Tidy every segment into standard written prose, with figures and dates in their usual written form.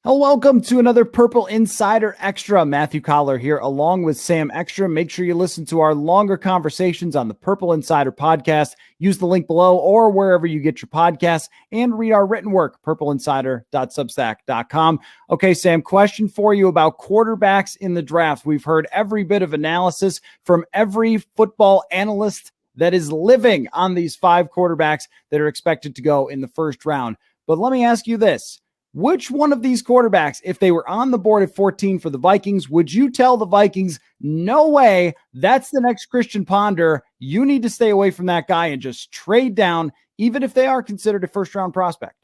Well, welcome to another Purple Insider Extra. Matthew Coller here, along with Sam Ekstrom. Make sure you listen to our longer conversations on the Purple Insider podcast. Use the link below or wherever you get your podcasts and read our written work, purpleinsider.substack.com. Okay, Sam, question for you about quarterbacks in the draft. We've heard every bit of analysis from every football analyst that is living on these 5 quarterbacks that are expected to go in the first round. But let me ask you this. Which one of these quarterbacks, if they were on the board at 14 for the Vikings, would you tell the Vikings, no way, that's the next Christian Ponder. You need to stay away from that guy and just trade down, even if they are considered a first-round prospect?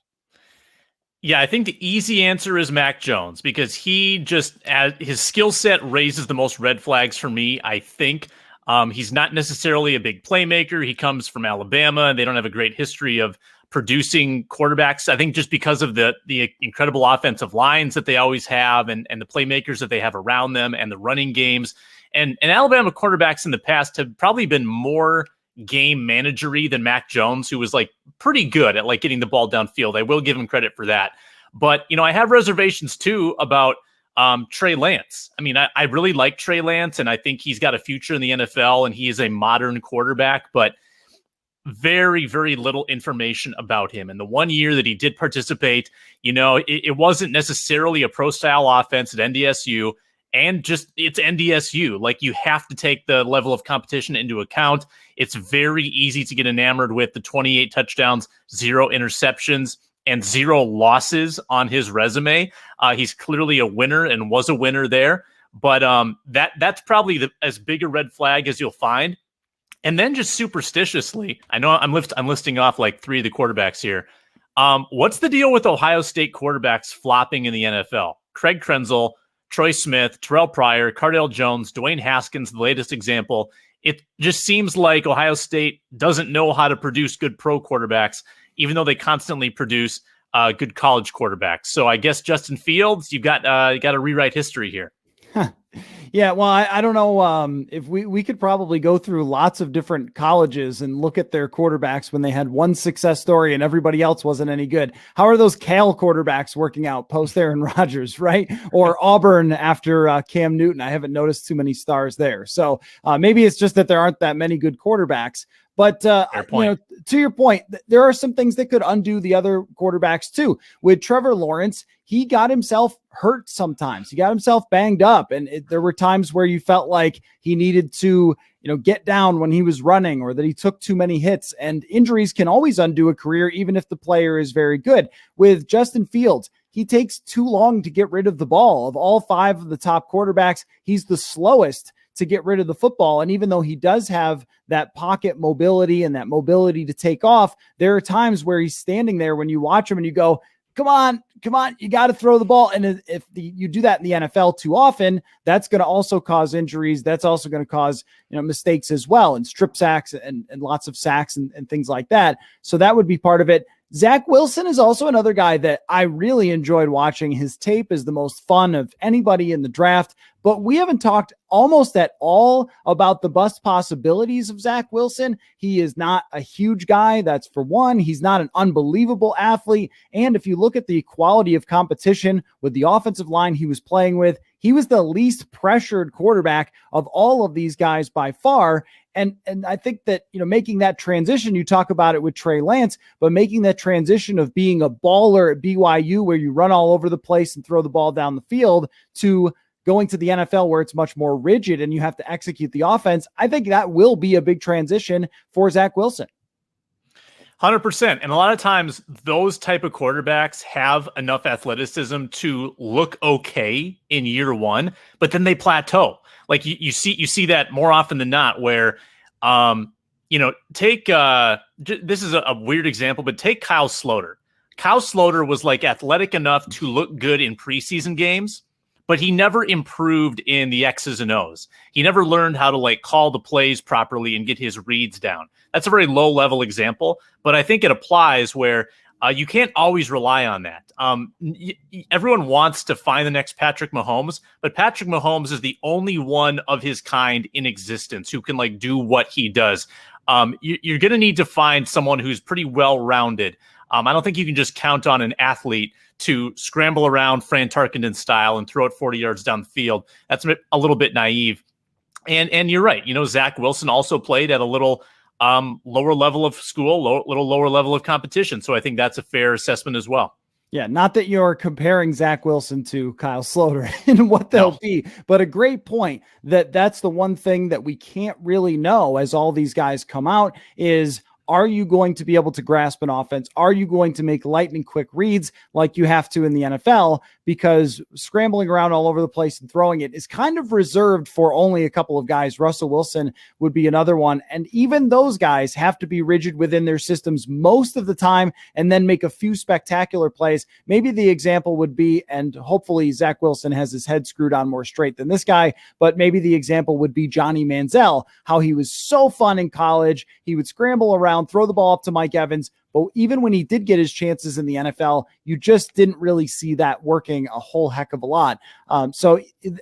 Yeah, I think the easy answer is Mac Jones, because he just, his skill set raises the most red flags for me, I think. He's not necessarily a big playmaker. He comes from Alabama, and they don't have a great history of producing quarterbacks. I think just because of the incredible offensive lines that they always have and the playmakers that they have around them and the running games. And Alabama quarterbacks in the past have probably been more game managery than Mac Jones, who was like pretty good at like getting the ball downfield. I will give him credit for that. But, you know, I have reservations too about Trey Lance. I mean, I really like Trey Lance, and I think he's got a future in the NFL, and he is a modern quarterback, but very, very little information about him. And the 1 year that he did participate, you know, it wasn't necessarily a pro style offense at NDSU, and just it's NDSU. Like, you have to take the level of competition into account. It's very easy to get enamored with the 28 touchdowns, 0 interceptions, and 0 losses on his resume. He's clearly a winner and was a winner there. But that's probably as big a red flag as you'll find. And then just superstitiously, I know I'm listing off like 3 of the quarterbacks here. What's the deal with Ohio State quarterbacks flopping in the NFL? Craig Krenzel, Troy Smith, Terrell Pryor, Cardale Jones, Dwayne Haskins, the latest example. It just seems like Ohio State doesn't know how to produce good pro quarterbacks, even though they constantly produce good college quarterbacks. So I guess Justin Fields, you got to rewrite history here. Yeah, well, I don't know if we could probably go through lots of different colleges and look at their quarterbacks when they had one success story and everybody else wasn't any good. How are those Cal quarterbacks working out post Aaron Rodgers, right? Or Auburn after Cam Newton? I haven't noticed too many stars there. So maybe it's just that there aren't that many good quarterbacks. But you know, to your point, there are some things that could undo the other quarterbacks too. With Trevor Lawrence, he got himself hurt sometimes. He got himself banged up, and there were times where you felt like he needed to, you know, get down when he was running, or that he took too many hits. And injuries can always undo a career, even if the player is very good. With Justin Fields, he takes too long to get rid of the ball. Of all 5 of the top quarterbacks, he's the slowest to get rid of the football. And even though he does have that pocket mobility and that mobility to take off, there are times where he's standing there when you watch him and you go, come on, you got to throw the ball. And if you do that in the NFL too often, that's going to also cause injuries. That's also going to cause, you know, mistakes as well, and strip sacks and lots of sacks and things like that. So that would be part of it. Zach Wilson is also another guy that I really enjoyed watching. His tape is the most fun of anybody in the draft, but we haven't talked almost at all about the bust possibilities of Zach Wilson. He is not a huge guy. That's for one. He's not an unbelievable athlete. And if you look at the quality of competition with the offensive line he was playing with, he was the least pressured quarterback of all of these guys by far. And I think that, you know, making that transition, you talk about it with Trey Lance, but making that transition of being a baller at BYU where you run all over the place and throw the ball down the field to going to the NFL where it's much more rigid and you have to execute the offense, I think that will be a big transition for Zach Wilson. 100%. And a lot of times those type of quarterbacks have enough athleticism to look okay in year 1, but then they plateau. Like you see that more often than not where, you know, take, this is a weird example, but take Kyle Sloter. Kyle Sloter was like athletic enough to look good in preseason games, but he never improved in the X's and O's. He never learned how to like call the plays properly and get his reads down. That's a very low level example, but I think it applies where you can't always rely on that. Everyone wants to find the next Patrick Mahomes, but Patrick Mahomes is the only one of his kind in existence who can like do what he does. You're going to need to find someone who's pretty well-rounded. I don't think you can just count on an athlete to scramble around Fran Tarkenton style and throw it 40 yards down the field. That's a little bit naive. And you're right. Zach Wilson also played at a little lower level of school, little lower level of competition. So I think that's a fair assessment as well. Yeah, not that you're comparing Zach Wilson to Kyle Sloter and what they'll be, but a great point that's the one thing that we can't really know as all these guys come out is, are you going to be able to grasp an offense? Are you going to make lightning quick reads like you have to in the NFL? Because scrambling around all over the place and throwing it is kind of reserved for only a couple of guys. Russell Wilson would be another one. And even those guys have to be rigid within their systems most of the time and then make a few spectacular plays. Maybe the example would be, and hopefully Zach Wilson has his head screwed on more straight than this guy, but maybe the example would be Johnny Manziel, how he was so fun in college. He would scramble around, throw the ball up to Mike Evans. But even when he did get his chances in the NFL, you just didn't really see that working a whole heck of a lot. So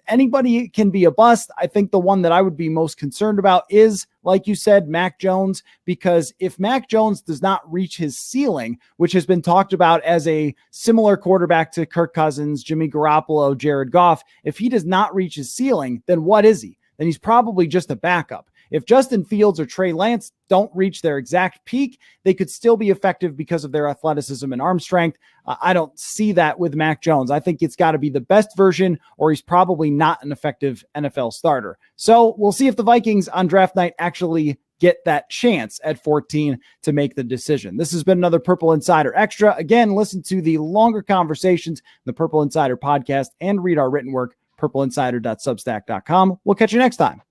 anybody can be a bust. I think the one that I would be most concerned about is, like you said, Mac Jones, because if Mac Jones does not reach his ceiling, which has been talked about as a similar quarterback to Kirk Cousins, Jimmy Garoppolo, Jared Goff, if he does not reach his ceiling, then what is he? Then he's probably just a backup. If Justin Fields or Trey Lance don't reach their exact peak, they could still be effective because of their athleticism and arm strength. I don't see that with Mac Jones. I think it's got to be the best version, or he's probably not an effective NFL starter. So we'll see if the Vikings on draft night actually get that chance at 14 to make the decision. This has been another Purple Insider Extra. Again, listen to the longer conversations, the Purple Insider podcast, and read our written work, purpleinsider.substack.com. We'll catch you next time.